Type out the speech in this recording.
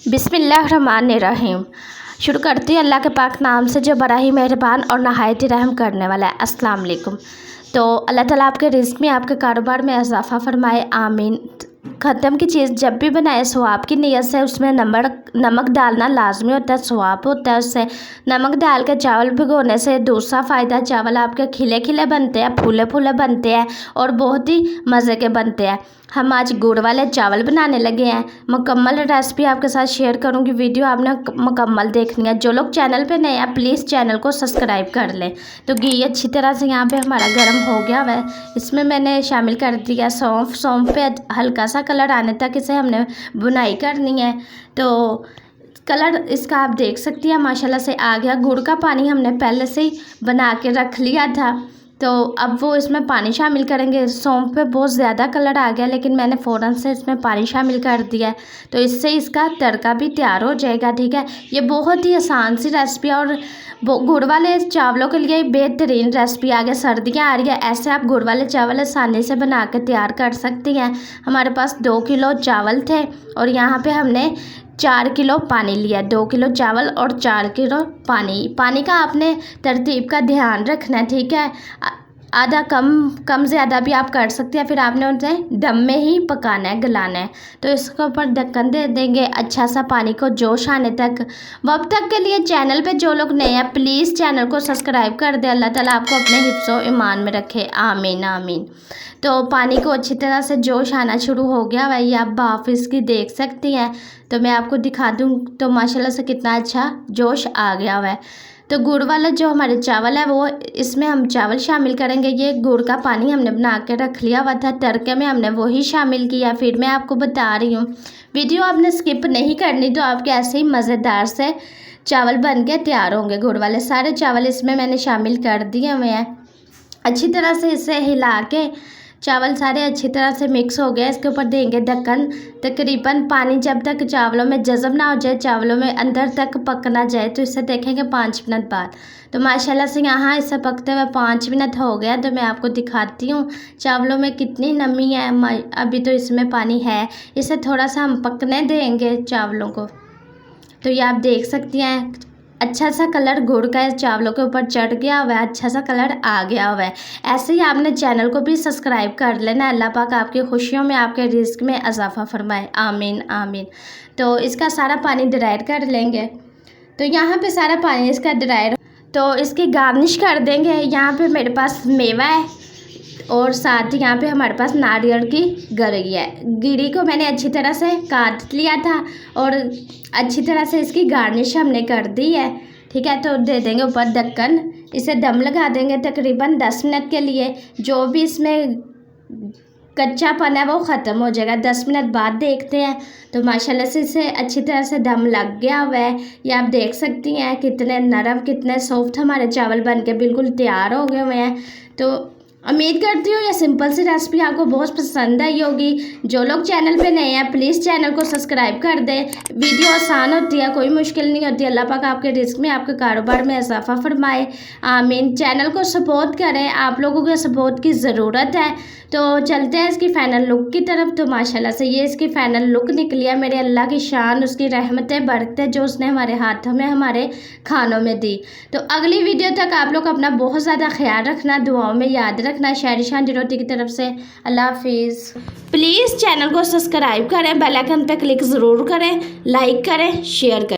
बिस्मिल्लाहिर्रहमानिर्रहीम। शुरू करती है अल्लाह के पाक नाम से जो बड़ा ही मेहरबान और नहायत ही रहम करने वाला है। अस्सलाम वालेकुम। तो अल्लाह ताला आपके रिज़्क़ में, आपके कारोबार में इजाफ़ा फरमाए, आमीन। ख़त्म की चीज़ जब भी बनाए सवाब की नीयत से उसमें नमक डालना लाजमी होता है, सवाब होता है उससे। नमक डाल के चावल भिगोने से दूसरा फ़ायदा, चावल आपके खिले खिले बनते हैं, फूले फूले बनते हैं और बहुत ही मज़े के बनते हैं। हम आज गुड़ वाले चावल बनाने लगे हैं। मुकम्मल रेसिपी आपके साथ शेयर करूंगी, वीडियो आपने मुकम्मल देखनी है। जो लोग चैनल पे नए हैं प्लीज़ चैनल को सब्सक्राइब कर लें। तो घी अच्छी तरह से यहाँ पे हमारा गर्म हो गया हुआ है। इसमें मैंने शामिल कर दिया सौंफ। सौंफ पे हल्का सा कलर आने तक इसे हमने बुनाई करनी है। तो कलर इसका आप देख सकती हैं माशाल्लाह से आ गया। गुड़ का पानी हमने पहले से ही बना के रख लिया था, तो अब वो इसमें पानी शामिल करेंगे। सौंफ पे बहुत ज़्यादा कलर आ गया, लेकिन मैंने फ़ौरन से इसमें पानी शामिल कर दिया है, तो इससे इसका तड़का भी तैयार हो जाएगा। ठीक है, ये बहुत ही आसान सी रेसिपी है और गुड़ वाले चावलों के लिए बेहतरीन रेसिपी। आगे सर्दियाँ आ रही है, ऐसे आप गुड़ वाले चावल आसानी से बना के तैयार कर सकती हैं। हमारे पास 2 किलो चावल थे और यहाँ पे हमने 4 किलो पानी लिया। 2 किलो चावल और 4 किलो पानी का आपने तरतीब का ध्यान रखना है। ठीक है, आधा कम ज़्यादा भी आप कर सकते हैं। फिर आपने उसे दम में ही पकाना है, गलाना है। तो इसके ऊपर ढक्कन दे देंगे अच्छा सा, पानी को जोश आने तक। वक्त तक के लिए चैनल पे जो लोग नए हैं प्लीज़ चैनल को सब्सक्राइब कर दें। अल्लाह ताला आपको अपने हिफ्ज़ व ईमान में रखे, आमीन आमीन। तो पानी को अच्छी तरह से जोश आना शुरू हो गया वही आप भाप इसकी देख सकती हैं। तो मैं आपको दिखा दूँ तो माशाल्लाह से कितना अच्छा जोश आ गया हुआ है। तो गुड़ वाला जो हमारे चावल है वो इसमें हम चावल शामिल करेंगे। ये गुड़ का पानी हमने बना के रख लिया हुआ था, तड़के में हमने वही शामिल किया। फिर मैं आपको बता रही हूँ, वीडियो आपने स्किप नहीं करनी, तो आपके ऐसे ही मज़ेदार से चावल बन के तैयार होंगे। गुड़ वाले सारे चावल इसमें मैंने शामिल कर दिए हुए हैं। अच्छी तरह से इसे हिला के चावल सारे अच्छी तरह से मिक्स हो गए। इसके ऊपर देंगे ढक्कन। तकरीबन पानी जब तक चावलों में जज़ब ना हो जाए, चावलों में अंदर तक पक ना जाए, तो इसे देखेंगे 5 मिनट बाद। तो माशाल्लाह से यहाँ इसे पकते हुए 5 मिनट हो गया। तो मैं आपको दिखाती हूँ चावलों में कितनी नमी है। अभी तो इसमें पानी है, इसे थोड़ा सा हम पकने देंगे चावलों को। तो ये आप देख सकती हैं अच्छा सा कलर गुड़ का चावलों के ऊपर चढ़ गया हुआ है, अच्छा सा कलर आ गया हुआ है। ऐसे ही आपने चैनल को भी सब्सक्राइब कर लेना। अल्लाह पाक आपकी खुशियों में, आपके रिज़्क़ में इजाफ़ा फरमाए, आमीन आमीन। तो इसका सारा पानी ड्रायर कर लेंगे। तो यहाँ पे सारा पानी इसका ड्रायर, तो इसकी गार्निश कर देंगे। यहाँ पे मेरे पास मेवा है और साथ ही यहाँ पे हमारे पास नारियल की गिरी है। गिरी को मैंने अच्छी तरह से काट लिया था और अच्छी तरह से इसकी गार्निश हमने कर दी है। ठीक है, तो दे देंगे ऊपर ढक्कन, इसे दम लगा देंगे तकरीबन 10 मिनट के लिए। जो भी इसमें कच्चापन है वो ख़त्म हो जाएगा। 10 मिनट बाद देखते हैं तो माशाल्लाह से इसे अच्छी तरह से दम लग गया हुआ है। ये आप देख सकती हैं कितने नरम, कितने सॉफ्ट हमारे चावल बन के बिल्कुल तैयार हो गए हुए हैं। तो उम्मीद करती हूँ ये सिंपल सी रेसिपी आपको बहुत पसंद आई होगी। जो लोग चैनल पे नए हैं प्लीज़ चैनल को सब्सक्राइब कर दें। वीडियो आसान होती है, कोई मुश्किल नहीं होती। अल्लाह पाक आपके रिज़्क़ में, आपके कारोबार में इजाफ़ा फरमाए, आमीन। चैनल को सपोर्ट करें, आप लोगों के सपोर्ट की ज़रूरत है। तो चलते हैं इसकी फ़ाइनल लुक की तरफ। तो माशाल्लाह से ये इसकी फ़ाइनल लुक निकली है। मेरे अल्लाह की शान, उसकी रहमतें बरकतें जो उसने हमारे हाथों में, हमारे खानों में दी। तो अगली वीडियो तक आप लोग अपना बहुत ज़्यादा ख्याल रखना, दुआओं में याद रखना। शायरी शांति रोटी की तरफ से अल्लाह हाफिज़। प्लीज़ चैनल को सब्सक्राइब करें, बेल आइकन पर क्लिक ज़रूर करें, लाइक करें, शेयर करें।